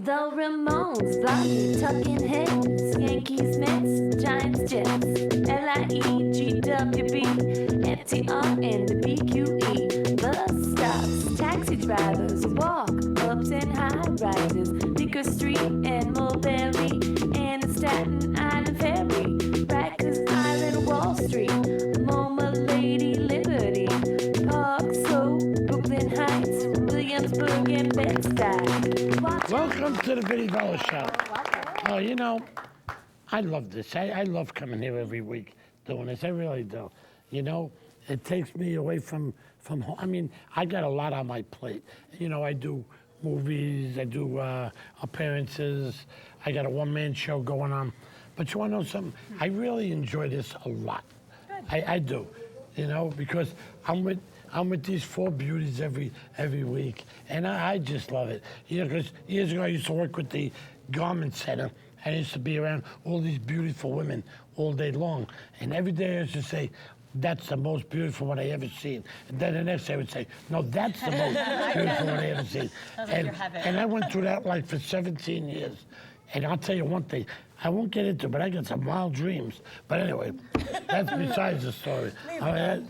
The Ramones, Blondie, Tucking Heads, Yankees, Mets, Giants, Jets, LIEGWB, FTR, and the BQE. Bus stops, taxi drivers, walk-ups and high-rises, Dicker Street and Mulberry, and the Staten Island Ferry, Rikers Island, Wall Street, MoMA, Lady Liberty, Park Slope, Brooklyn Heights, Williamsburg, and Bed-Stuy. Welcome to the VInny Vella Show. Oh, you know, I love this. I love coming here every week doing this. I really do. You know, it takes me away from home. I mean, I got a lot on my plate. You know, I do movies, I do appearances, I got a one-man show going on. But you want to know something? I really enjoy this a lot. I do, you know, because I'm with these four beauties every week, and I just love it. You know, because years ago I used to work with the garment center, and I used to be around all these beautiful women all day long, and every day I used to say, "That's the most beautiful one I ever seen." And then the next day I would say, "No, that's the most beautiful one I ever seen." And I went through that like for 17 years. And I'll tell you one thing, I won't get into it, but I got some wild dreams. But anyway, that's besides the story. All right?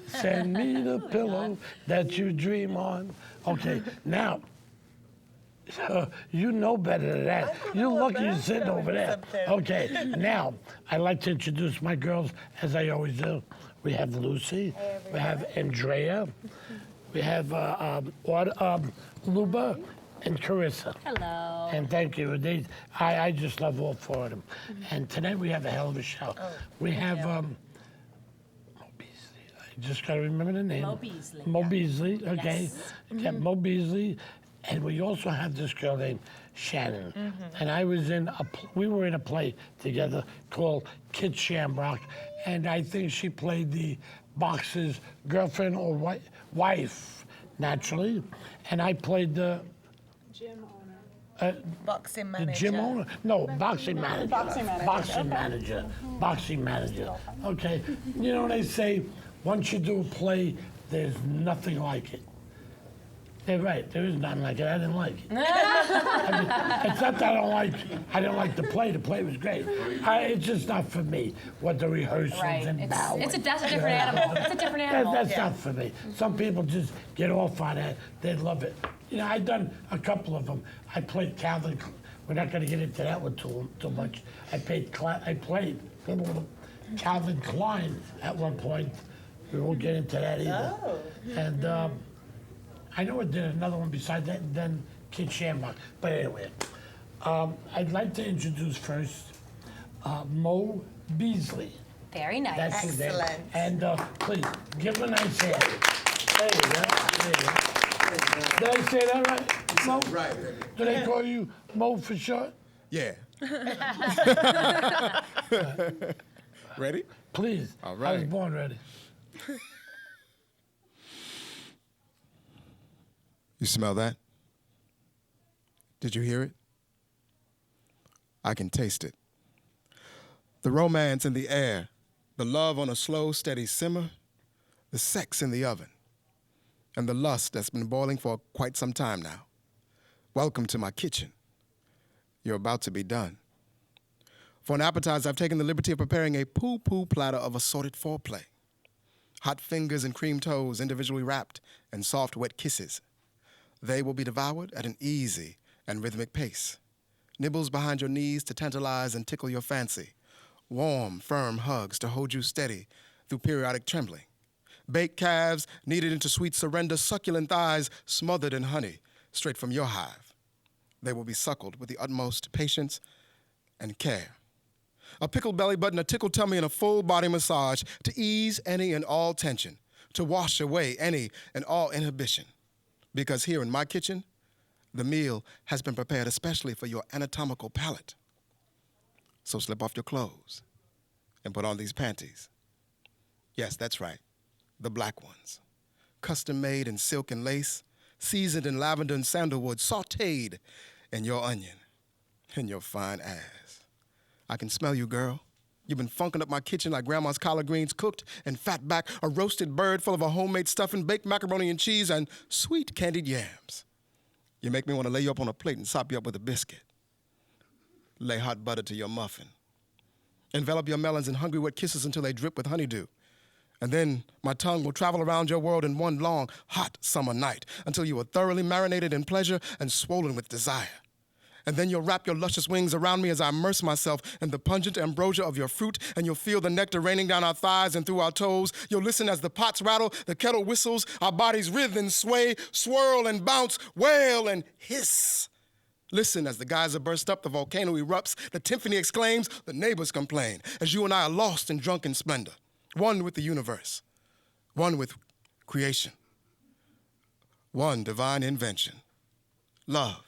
Send me the pillow that you dream on. Okay, now, you know better than that. You're lucky you're sitting over there. Okay, now, I'd like to introduce my girls, as I always do. We have Lucy, we have Andrea, we have Luba, and Carissa. Hello. And thank you. I just love all four of them. And tonight we have a hell of a show. We have Mo Beasley. I just got to remember the name. Mo Beasley. Mo Beasley, okay. Yes. Yeah, Mo Beasley. And we also have this girl named Shannon. And I was we were in a play together called Kid Shamrock. And I think she played the boxer's girlfriend or wife, naturally. And I played the boxing manager. The gym owner? No, boxing manager. Boxing manager. Boxing manager. Boxing manager. Okay. You know what they say? Once you do a play, there's nothing like it. They're right. There is nothing like it. I didn't like it. I mean, it's not that I didn't like the play. The play was great. It's just not for me. What the rehearsals and bowing. That's a different animal. It's a different animal. That's not for me. Some people just get off on that. They love it. You know, I've done a couple of them. I played Calvin. We're not going to get into that one too much. I played Calvin Klein at one point. We won't get into that either. Oh. And I know I did another one besides that, and then Kid Shamrock. But anyway, I'd like to introduce first Mo Beasley. Very nice. That's his name. Excellent. And please, give him a nice hand. There you go. There you go. Did I say that right? Mo? Right. Do they call you Mo for short? Yeah. Ready? Please. All I was right. born ready. You smell that? Did you hear it? I can taste it. The romance in the air, the love on a slow, steady simmer, the sex in the oven, and the lust that's been boiling for quite some time now. Welcome to my kitchen. You're about to be done. For an appetizer, I've taken the liberty of preparing a poo-poo platter of assorted foreplay. Hot fingers and cream toes individually wrapped in soft, wet kisses. They will be devoured at an easy and rhythmic pace. Nibbles behind your knees to tantalize and tickle your fancy. Warm, firm hugs to hold you steady through periodic trembling. Baked calves kneaded into sweet surrender, succulent thighs smothered in honey straight from your hive. They will be suckled with the utmost patience and care. A pickled belly button, a tickled tummy, and a full body massage to ease any and all tension, to wash away any and all inhibition. Because here in my kitchen, the meal has been prepared especially for your anatomical palate. So slip off your clothes and put on these panties. Yes, that's right, the black ones. Custom made in silk and lace, seasoned in lavender and sandalwood, sautéed in your onion and your fine ass. I can smell you, girl. You've been funking up my kitchen like grandma's collard greens cooked and fat back, a roasted bird full of a homemade stuffing, baked macaroni and cheese, and sweet candied yams. You make me want to lay you up on a plate and sop you up with a biscuit. Lay hot butter to your muffin. Envelop your melons in hungry wet kisses until they drip with honeydew. And then my tongue will travel around your world in one long, hot summer night until you are thoroughly marinated in pleasure and swollen with desire. And then you'll wrap your luscious wings around me as I immerse myself in the pungent ambrosia of your fruit, and you'll feel the nectar raining down our thighs and through our toes. You'll listen as the pots rattle, the kettle whistles, our bodies writhe and sway, swirl and bounce, wail and hiss. Listen as the geyser bursts up, the volcano erupts, the timpani exclaims, the neighbors complain, as you and I are lost in drunken splendor, one with the universe, one with creation, one divine invention, love.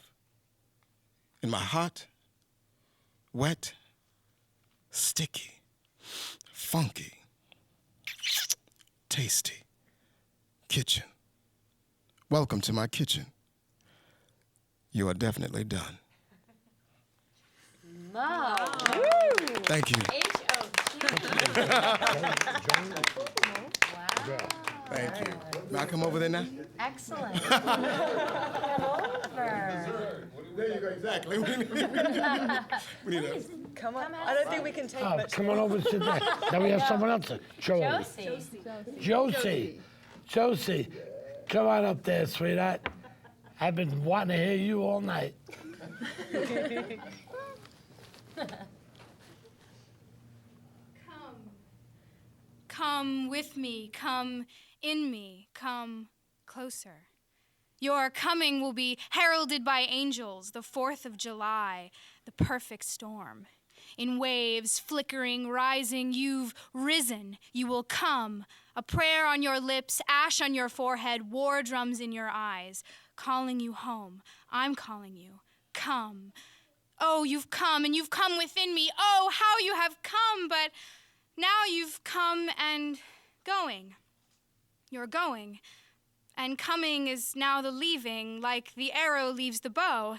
In my hot, wet, sticky, funky, tasty kitchen. Welcome to my kitchen. You are definitely done. Wow. Thank you. Thank you. May I come over there now? Excellent. Come over. There you go, exactly. We need a... Come on. I don't think we can take much. Come on over and sit there. Now we have someone else. Josie. Josie, come on up there, sweetheart. I've been wanting to hear you all night. Come with me, come in me, come closer. Your coming will be heralded by angels, the 4th of July, the perfect storm. In waves, flickering, rising, you've risen. You will come. A prayer on your lips, ash on your forehead, war drums in your eyes, calling you home. I'm calling you. Come. Oh, you've come, and you've come within me. Oh, how you have come, but now you've come and going. You're going. And coming is now the leaving, like the arrow leaves the bow.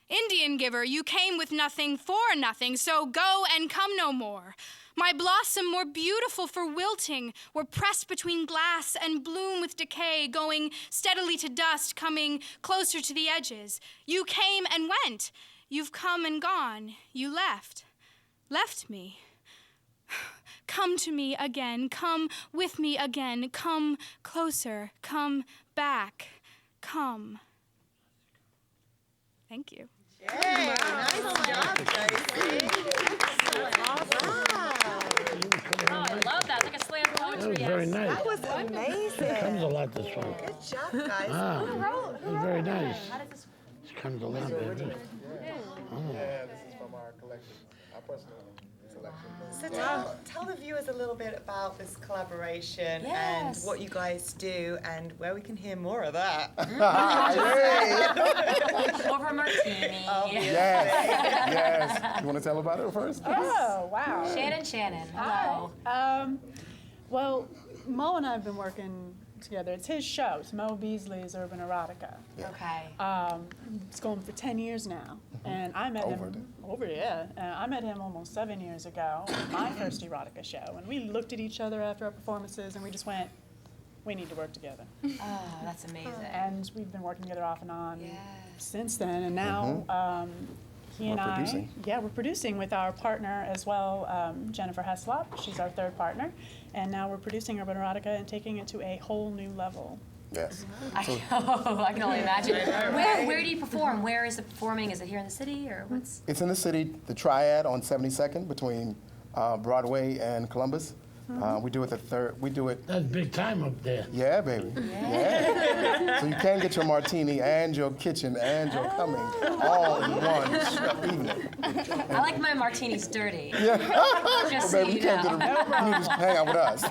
Indian giver, you came with nothing for nothing, so go and come no more. My blossom, more beautiful for wilting, were pressed between glass and bloom with decay, going steadily to dust, coming closer to the edges. You came and went. You've come and gone. You left me. Come to me again. Come with me again. Come closer. Come back. Come. Thank you. Yay, nice job, Josie. Oh, I love that. It's like a slam That was poetry. very nice. That was amazing. Comes a lot this one. Good job, guys. Ah, it was very nice. It comes a lot, baby. Yeah, this is from our collection, our personal selection. So tell the viewers a little bit about this collaboration Yes. and what you guys do and where we can hear more of that. Over a martini. Yes. You want to tell about it first? Oh, wow. Shannon. Hello. Well, Mo and I have been working together. It's his show. It's Mo Beasley's Urban Erotica. Okay. It's going for 10 years now. And I met him, I met him almost 7 years ago at my first erotica show. And we looked at each other after our performances and we just went, we need to work together. Oh, that's amazing. And we've been working together off and on Yes. since then. And now he and I, producing. we're producing with our partner as well, Jennifer Heslop. She's our third partner. And now we're producing Urban Erotica and taking it to a whole new level. Yes. I can only imagine. Where do you perform? Where is it performing? Is it here in the city or what's? It's in the city, the Triad on 72nd between Broadway and Columbus. We do it That's big time up there. Yeah, baby. Yeah. So you can get your martini and your kitchen and your coming all in one evening. I like my martinis dirty. Yeah. Just Well, so baby, you know. you need to hang out with us.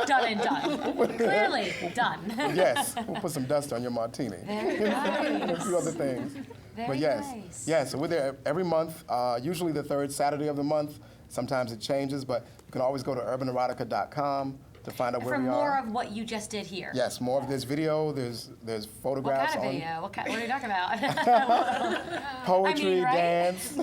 Done and done. Clearly done. Yes, we'll put some dust on your martini. Very nice. A few other things. Very But yes, nice. yeah, so we're there every month, usually the third Saturday of the month. Sometimes it changes, but you can always go to urbanerotica.com to find out where For we more are. of what you just did here. Yes, more of this video, there's What photographs kind of on video? What are you talking about? poetry, right? dance,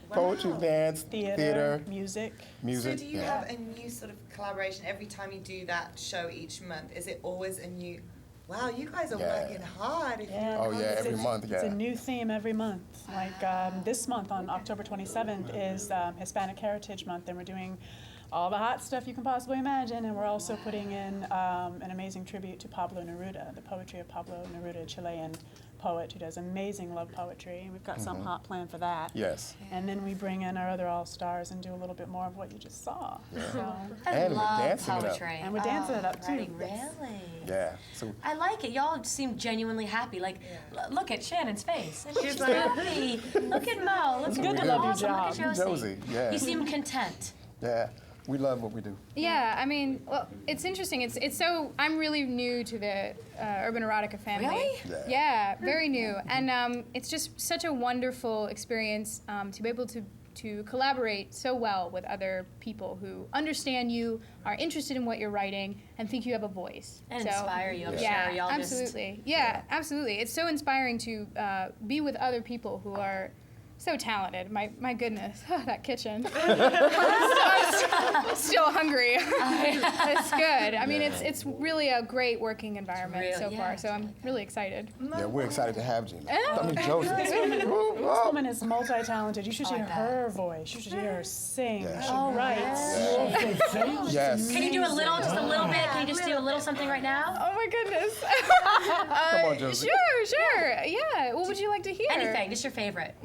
poetry, dance, Theater, music. So do you yeah. have a new sort of collaboration every time you do that show each month? Is it always a new Wow, you guys are Yeah. working hard. If Yeah. Oh, yeah, every month, It's a yeah. new theme every month. Like this month on October 27th is Hispanic Heritage Month, and we're doing all the hot stuff you can possibly imagine, and we're also putting in an amazing tribute to Pablo Neruda, the poetry of Pablo Neruda, a Chilean poet who does amazing love poetry. And we've got some hot plan for that. Yes. And then we bring in our other all-stars and do a little bit more of what you just saw. So, I And we're love dancing it up. poetry. and we're dancing it up too. Writing, really? Yeah. So I like it. Y'all seem genuinely happy. Like, look at Shannon's face. And she's like- happy. Look at Mo. Look good at to love your awesome. Look at job. Josie. Josie, yeah. You seem content. yeah, we love what we do. Yeah, I mean, well, it's interesting. It's so I'm really new to the urban erotica family. Really? Yeah, very new, and it's just such a wonderful experience to be able to collaborate so well with other people who understand you, are interested in what you're writing, and think you have a voice. And So, inspire you, I'm yeah, sure. Y'all absolutely. Yeah, absolutely. It's so inspiring to be with other people who are so talented. My goodness, that kitchen. I'm still hungry. It's good. I mean, it's really a great working environment Real, so yeah. far. So I'm really excited. Yeah, we're excited to have Gina. Oh. I mean, Josie. This woman is multi-talented. You should hear her voice. You should hear her sing. Yeah. She Oh, writes. Yes. Can you do a little, just a little bit? Can you just do a little something right now? Oh my goodness. Come on, Josie. Sure. Yeah. What would you like to hear? Anything, just your favorite.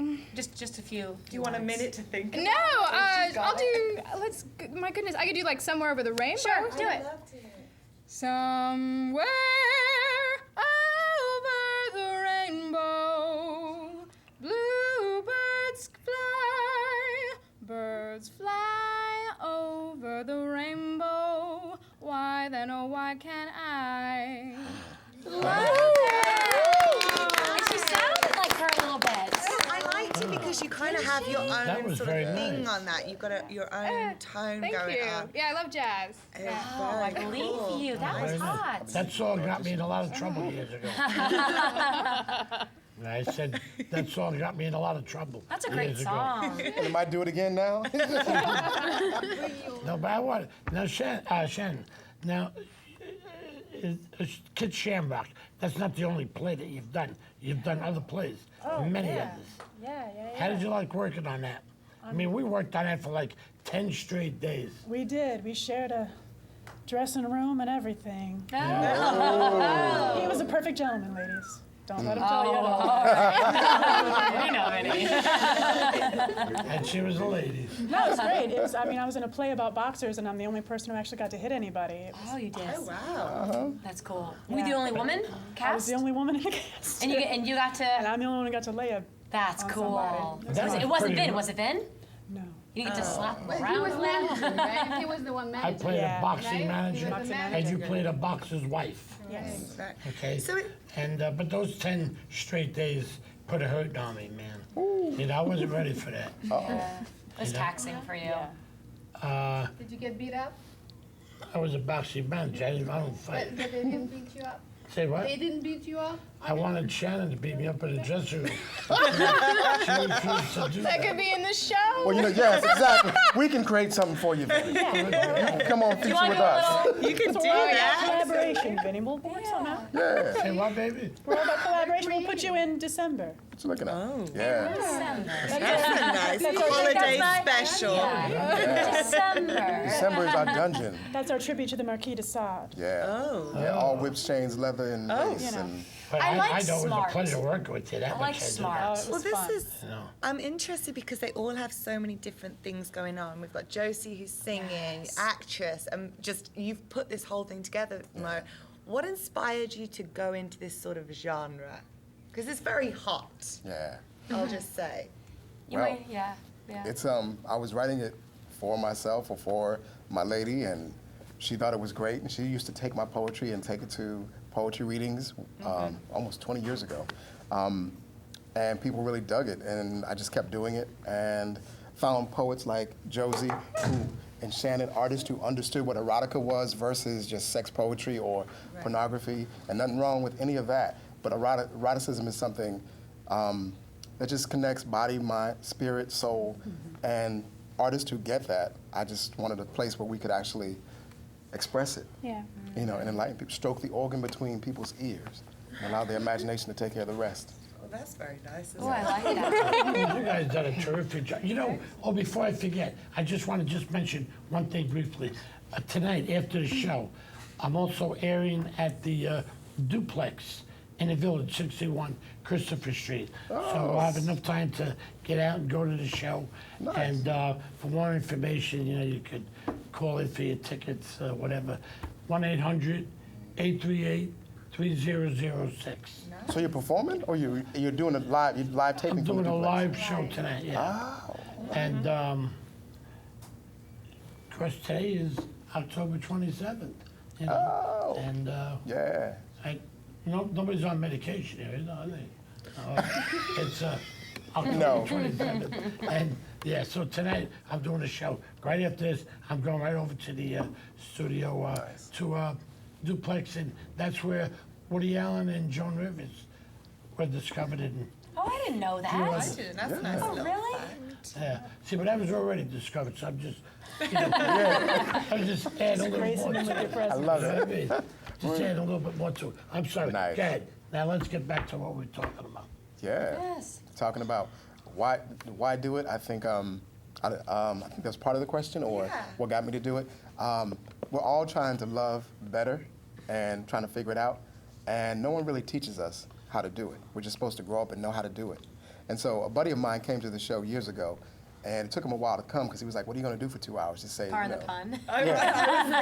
Just a few. Do you want a minute to think? No, I'll do. My goodness, I could do like Somewhere Over the Rainbow. Sure, do it. Somewhere over the rainbow, bluebirds fly, birds fly over the rainbow. Why then, oh, why can't I? She sounded like her a little bit. I liked it because you kind of have your That own was sort of very thing nice. on that. You've got your own tone Thank going you. on. Yeah, I love jazz. It's Oh, I very believe cool. you. That was Very nice. hot. That song got me in a lot of trouble years ago. And I said, that song got me in a lot of trouble. That's a great years ago. song. And might do it again now. No, but I want, now Shannon, now, Kid Shamrock, that's not the only play that you've done. You've done other plays, many others. Yeah. How did you like working on that? I mean, we worked on that for like 10 straight days. We did. We shared a dressing room and everything. He was a perfect gentleman, ladies. Don't let him tell you otherwise. We know, Vinny. And she was a lady. No, it was great. I was in a play about boxers, and I'm the only person who actually got to hit anybody. Oh, you did. Oh, wow. That's cool. Were you the Yeah. only woman cast? I was the only woman in the cast. And you got And to. I'm the only one who got to lay a. That's on cool. somebody. That It was wasn't pretty Vin. good. Was it Vin? No. You didn't get to slap him He around. was managing, right? He was the one I managing. played Yeah. a boxing Right? manager, He was the and you manager. played a boxer's wife. Yes. Okay. So it- And but those 10 straight days put a hurt on me, man. You know, I wasn't ready for that. It was taxing for you. Yeah. Did you get beat up? I was a boxing manager. I don't fight. But they didn't beat you up? Say what? They didn't beat you up? I wanted Shannon to beat me up in the dressing room. She refused to do That that. could be in the show. Well, yes, exactly. We can create something for you, baby. You can come on feature wanna with do a us. little- You can do Yeah, that. collaboration, Vinny. We'll work something out. Yeah. Say what, baby? We're all about collaboration. We'll put you in December. What you looking at? Yeah. That's a nice holiday special. December. December is our dungeon. That's our tribute to the Marquis de Sade. Yeah. Oh. Yeah, all whips, chains, leather, and lace. you know. And But I like I know it was a smart. pleasure working with you. That I much like I did. smart. Oh, it Well, was this fun. is. No. I'm interested because they all have so many different things going on. We've got Josie who's singing, actress, and just you've put this whole thing together, Mo. What inspired you to go into this sort of genre? Because it's very hot. yeah. I'll just say. You Well, might, yeah. It's I was writing it for myself or for my lady, and she thought it was great, and she used to take my poetry and take it to poetry readings almost 20 years ago. And people really dug it, and I just kept doing it, and found poets like Josie and Shannon, artists who understood what erotica was versus just sex poetry or pornography, and nothing wrong with any of that. But eroticism is something that just connects body, mind, spirit, soul, and artists who get that. I just wanted a place where we could actually express it, Yeah. you know, and enlighten people, stroke the organ between people's ears, and allow their imagination to take care of the rest. Well, that's very nice. Oh, I like that. You guys done a terrific job. You know, before I forget, I just want to just mention one thing briefly. Tonight, after the show, I'm also airing at the Duplex in the Village, 61 Christopher Street. So I'll have enough time to get out and go to the show. Nice. And for more information, you know, you could call in for your tickets, whatever. 1-800-838-3006. So you're performing, or you're doing a live taping? I'm from the doing a duplex? live show tonight, yeah. Oh, And of course, today is October 27th. You know? Oh. And yeah. nobody's on medication here, are they? It's October No. 27th. And yeah, so tonight I'm doing a show. Right after this, I'm going right over to the studio to Duplex, and that's where Woody Allen and Joan Rivers were discovered in. Oh, I didn't know I that. didn't. That's a nice Oh, little really? fact. Yeah. See, but that was already discovered, so I'm just, you know, I was just adding a little Gracing more them to with your it. I presence. love You know what I it. mean? Just add a little bit more to it. I'm sorry. Nice. Go ahead. Now let's get back to what we're talking about. Yeah. Yes. Talking about why do it? I think I think that's part of the question, or Yeah. what got me to do it. We're all trying to love better and trying to figure it out, and no one really teaches us how to do it. We're just supposed to grow up and know how to do it. And so a buddy of mine came to the show years ago, and it took him a while to come because he was like, "What are you going to do for 2 hours?" Just say, Pardon you the know. pun.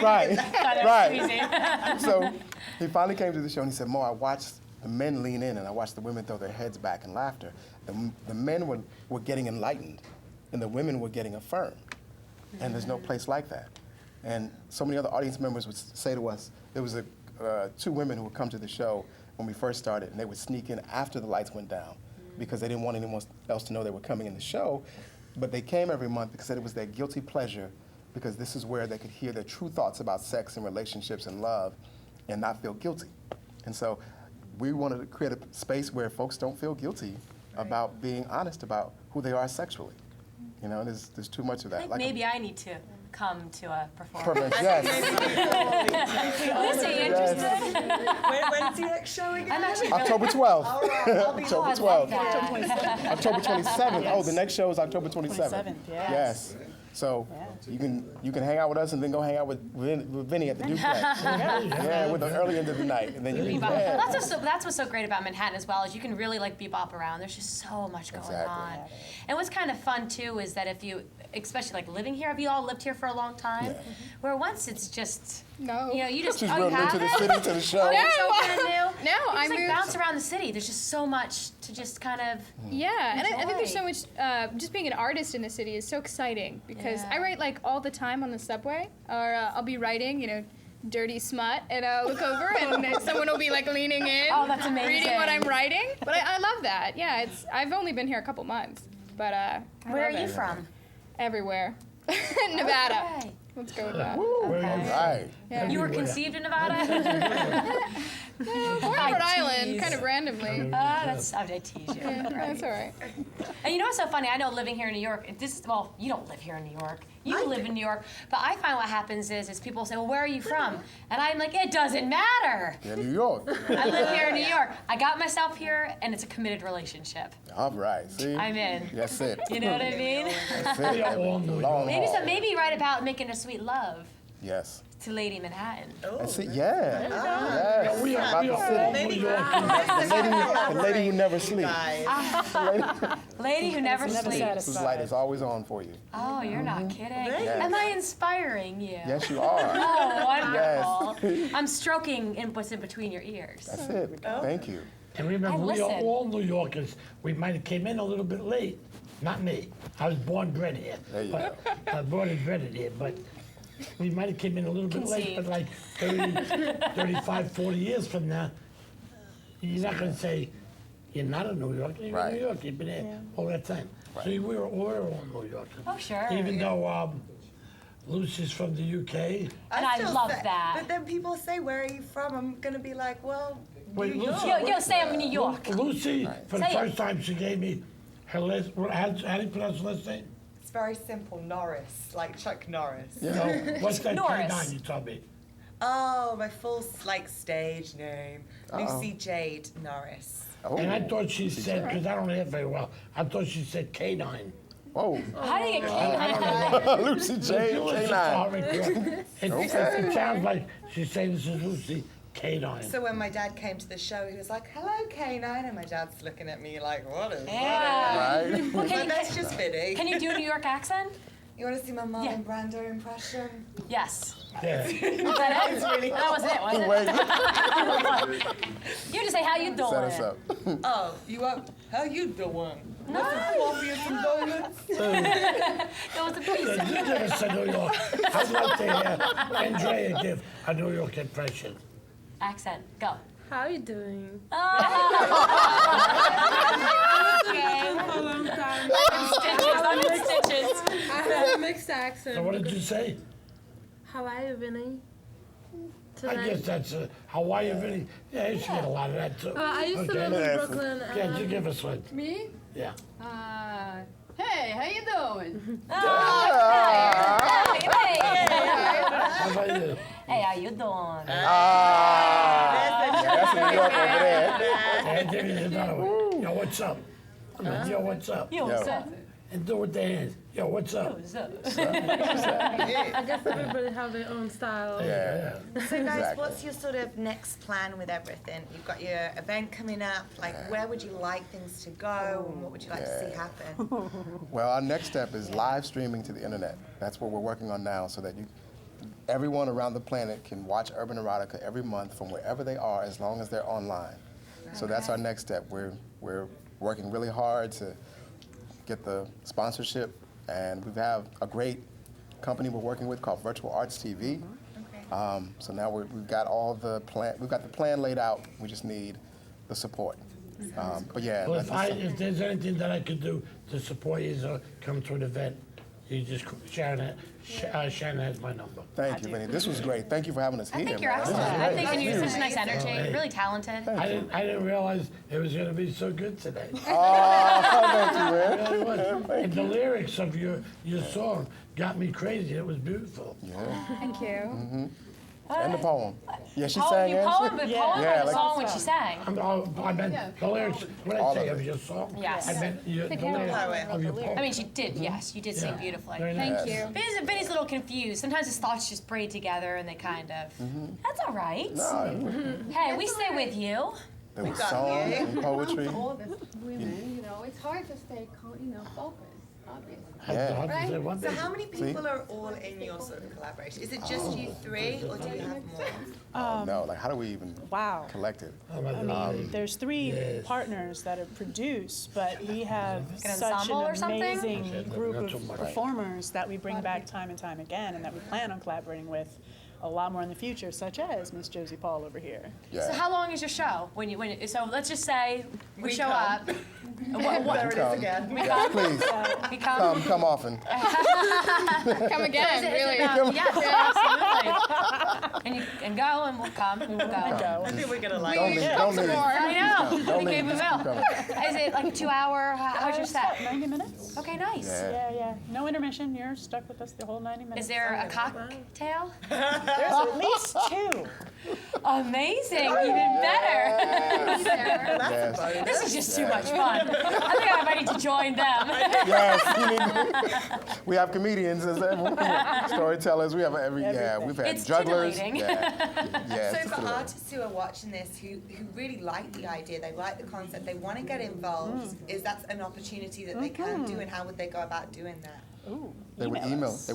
Right, right. Squeezing. So he finally came to the show and he said, "Mo, I watched the men lean in and I watched the women throw their heads back in laughter. The men were getting enlightened and the women were getting affirmed. And there's no place like that." And so many other audience members would say to us, there was 2 women who would come to the show when we first started, and they would sneak in after the lights went down because they didn't want anyone else to know they were coming in the show. But they came every month because it was their guilty pleasure, because this is where they could hear their true thoughts about sex and relationships and love and not feel guilty. And so we wanted to create a space where folks don't feel guilty about being honest about who they are sexually. You know, there's too much of that. I think maybe I need to come to a performance. Perfect, yes. Lucy, you interested? When's the next show again? I'm actually really... October 12th. All right, I'll be October I 12th. love that. October 27th. Oh, the next show is October 27th. 27th, yes. Yes. So you can hang out with us and then go hang out with Vinny at the Duplex. Yeah, with the early end of the night, and then you Bebop. yeah. That's what's so great about Manhattan as well, is you can really like bebop around. There's just so much going Exactly. on. And what's kind of fun too is that if you, especially like living here, have you all lived here for a long time? Yeah. Where once it's just, No. you know, you just, She's oh, you real new have to the it? city, to the show. Oh, you're so brand new? No, you I just like moved- bounce around the city. There's just so much to just kind of. Yeah, and I think there's so Enjoy. much, just being an artist in the city is so exciting because Yeah. I write like all the time on the subway, or I'll be writing, you know, dirty smut, and I'll look over and someone will be like leaning in, Oh, that's reading what amazing. I'm writing. But I love that. Yeah, I've only been here a couple months, but I Where are love you it. from? Everywhere. Nevada. Okay. Let's go with that. Right. Yeah. You were conceived in Nevada? Born in I Rhode Island, tease. kind of randomly. That's, I tease you. Yeah, that's all right. And you know what's so funny? I know living here in New York, well, you don't live here in New York. You live in New York. But I find what happens is people say, well, where are you from? And I'm like, it doesn't matter. Yeah, New York. I live here in New York. I got myself here, and it's a committed relationship. All right. See? I'm in. That's it. You know what I mean? That's We it. are all New Long York. haul. Maybe write about making a sweet love Yes. to Lady Manhattan. That's it. Yeah. Yes. We are About the all city. New York. The lady who never sleeps. Lady who never Never sleeps. satisfied. Whose light is always on for you. Oh, you're not kidding. Yes. Am I inspiring you? Yes, you are. Oh, wonderful. I'm stroking what's in between your ears. That's it. Thank you. And remember, we are listen. all New Yorkers. We might have came in a little bit late. Not me. I was born and bred here. There you But- born and bred here, but we might have came in a little bit late, but like 30, 35, 40 years from now, you're not going to say, you're not a New Yorker. You're Right. in New York. You've been here all that time. So we're all New Yorkers. Oh, sure. Even though Lucy's from the UK. And I still love say- that. But then people say, where are you from? I'm going to be like, well, Wait, New Lucy- York. Yo, say I'm in New York. Lucy, for the Say it. first time, she gave me her last, how do you pronounce her last name? It's very simple, Norris, like Chuck Norris. You know, what's that Norris. K9 you told me? Oh, my full stage name, Lucy Jade Norris. Oh. And I thought she said, because I don't hear very well, I thought she said K9. Whoa. How do you get I canine? don't know. Lucy J. Listen to K9. her record. It sounds like she's saying this is Lucy K9. So when my dad came to the show, he was like, "Hello, K9," and my dad's looking at me like, "What is that?" Yeah. Right? Well, But that's just Vinny. Can you do a New York accent? You want to see my Marlon Yeah. Brando impression? Yes. Yeah. Was that it? That was it, wasn't it? You just say, how you doing? Set us up. Oh, you up? How you doing? No. Coffee and some donuts? It was a piece Yeah, of you give us a New York. I'd like to hear Andrea give a New York impression. accent. Go. How you doing? Okay. For a long time. Stitches. I have a mixed accent. So what did you say? How are you, Vinny? I guess that's Hawaii Vinny. Yeah, you should get a lot of that too. I used to live in Brooklyn. Yeah, you give us one. Me? Yeah. Hey, how you doing? How about you? Hey, how you doing? That's New York over there. And then there's another one. Yo, what's up? I mean, yo, what's up? Yo, what's up? And do it with their hands. Yo, what's up? What's up? I guess everybody have their own style. Yeah. So guys, Exactly. what's your sort of next plan with everything? You've got your event coming up. Like, where would you like things to go, and what would you like to see happen? Well, our next step is live streaming to the internet. That's what we're working on now, so that everyone around the planet can watch Urban Erotica every month from wherever they are, as long as they're online. So that's our next step. We're working really hard to get the sponsorship, and we have a great company we're working with called Virtual Arts TV. So now we've got all the plan. We've got the plan laid out. We just need the support. But yeah, Well, that's if there's anything that I could do to support you or come to an event, you just Shannon has my number. thank you, Vinny. This was great. Thank you for having us here. I think you're man. This was excellent. I great. think you're such nice Hey. energy, really talented. I didn't realize it was going to be so good today. Oh, thank you, man. It really was. And the lyrics of your song got me crazy. It was beautiful. Thank you. And the poem. Yeah, she Oh, sang you and poem, but she. poem Yeah, the like- song when she sang. I meant the lyrics. When I All say of of it. your song, Yes. I meant the lyrics of your poem. I mean, she did, yes, you did sing Yeah. beautifully. Very nice. Thank you. Vinny's a little confused. Sometimes his thoughts just braid together and they kind of, that's all right. Hey, we stay with you. There was got song you. and poetry. All the women, it's hard to stay, focused, obviously. Yeah. I said one So thing. how many people are all in your sort of collaboration? Is it just you three, or do you have more? Oh, no, like how do we even Wow. collect it? Oh, my I God. mean, there's three partners that have produced, but we have an such ensemble or an something? amazing group Not so of much. performers that we bring back time and time again, and that we plan on collaborating with a lot more in the future, such as Miss Josie Paul over here. Yeah. So how long is your show? So let's just say we show come. up. There it is Come. again. Yes, please. We come. Come often. Come again, Is it really. about- yes, absolutely. And go, and we'll come, and we'll go. Go. I think we're gonna like Don't it. leave. Don't leave. I know. Don't I think leave. we Just keep will. coming. Is it like a 2 hour? How's your It's about set? 90 minutes. Okay, nice. Yeah. Yeah. No intermission. You're stuck with us the whole 90 minutes. Is there a cocktail? There's at least two. Amazing, even better. Yes. This is just too much fun. I think I'm ready to join them. Yes. We have comedians, storytellers. We have we've had It's jugglers. titillating. Yeah. So it's for titillating. artists who are watching this, who really like the idea, they like the concept, they want to get involved, is that an opportunity that they can do, and how would they go about doing that? Ooh, They would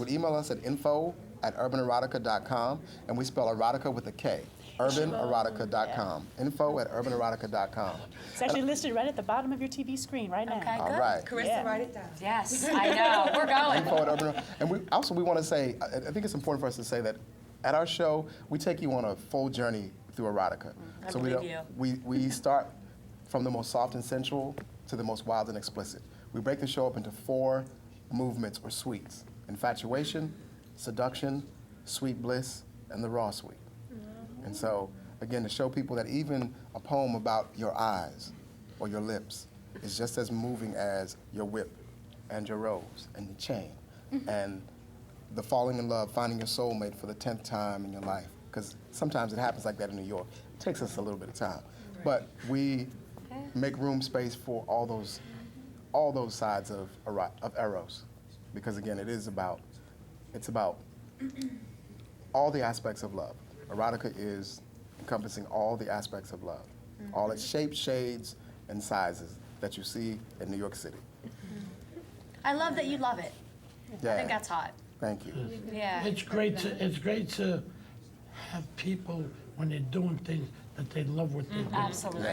email us at info@urbanerotica.com, and we spell erotica with a K. urbanerotica.com. info@urbanerotica.com. It's actually listed right at the bottom of your TV screen right now. Okay, All good. right. Carissa, Yeah. write it down. Yes, I know. We're going. Info at Urban. And we want to say, I think it's important for us to say that at our show, we take you on a full journey through erotica. I So believe you. we start from the most soft and sensual to the most wild and explicit. We break the show up into 4 movements or suites: infatuation, seduction, sweet bliss, and the raw suite. And so, again, to show people that even a poem about your eyes or your lips is just as moving as your whip and your rose and your chain and the falling in love, finding your soulmate for the 10th time in your life. because sometimes it happens like that in New York. It takes us a little bit of time. But we make room space for all those sides of Eros. Because again, it's about all the aspects of love. Erotica is encompassing all the aspects of love. All its shapes, shades, and sizes that you see in New York City. I love that you love it. Yeah. I think that's hot. Thank you. Yeah. It's great to have people, when they're doing things, that they love what they're doing. Absolutely.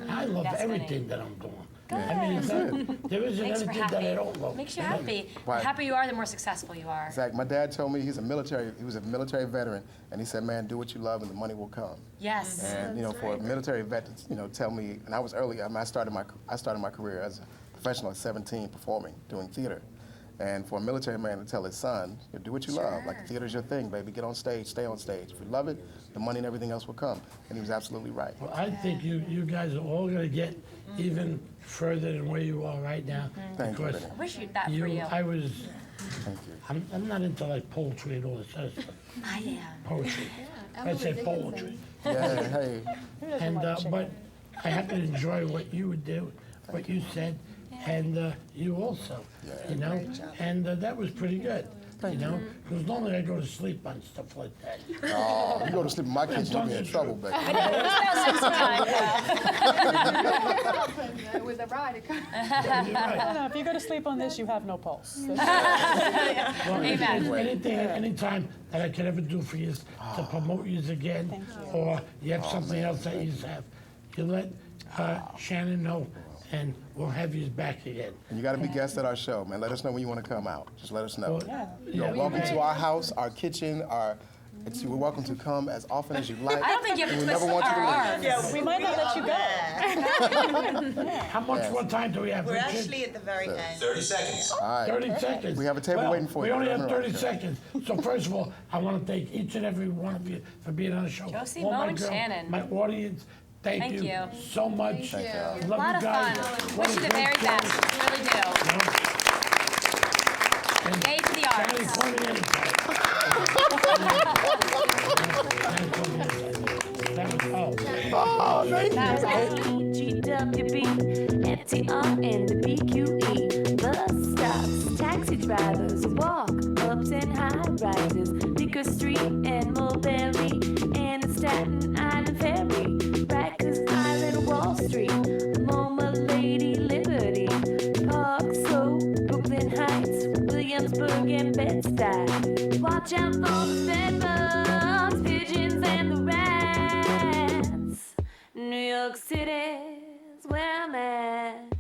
I love That's everything Vinny. that I'm doing. Good. I mean, there isn't Makes for anything that I happy. don't love. Makes you happy. Right. The happier you are, the more successful you are. Exactly. My dad told me he was a military veteran, and he said, "Man, do what you love, and the money will come." Yes. And for a military vet to tell me, and I was early. I mean, I started my career as a professional at 17, performing, doing theater. And for a military man to tell his son, do what you love. Like, the theater's your thing, baby. Get on stage, stay on stage. If you love it, the money and everything else will come. And he was absolutely right. Well, I think you guys are all going to get even further than where you are right now. Thank you, Because Vinny. I wish that for you. I was, Thank you. I'm not into like poetry and all this other stuff. I am. Poetry. I say poetry. Yeah, hey. And, but I happen to enjoy what you would do, what you said, and you also, and that was pretty good, because normally I go to sleep on stuff like that. Oh, you go to sleep in my kitchen, you'll be in trouble, baby. With a ride. No, if you go to sleep on this, you have no pulse. Well, anytime that I could ever do for you is to promote you again, or you have something else that you have, you let Shannon know, and we'll have you back again. And you got to be guests at our show, man. Let us know when you want to come out. Just let us know. Well, Welcome to our house, our kitchen, you're welcome to come as often as you like. I don't think you have to We twist never want you to our leave. arms. Yeah, We might not let you go. How much more time do we have, We're Richard? actually at the very end. 30 seconds. All right. 30 seconds. We have a table waiting for we you. only have Remember, 30 seconds. So first of all, I want to thank each and every one of you for being on the show. Josie, All Mo, my and girls, Shannon. my audience, thank Thank you. so much. Thank you. A Love lot you of guys. fun. What Wish a you the great very show. best. Really do. And Yay to the Shannon's arts. coming in. GWB, FTR, and the BQE. Bus stops, taxi drivers, walk ups and high rises, Liquor Street and Mulberry, and the Staten Island Ferry, Rikers Island, Wall Street, MoMA, Lady Liberty, Park Slope, Brooklyn Heights, Williamsburg, and Bed-Stuy. Watch out for the bedbugs, pigeons, and the rats. New York City's where I'm at.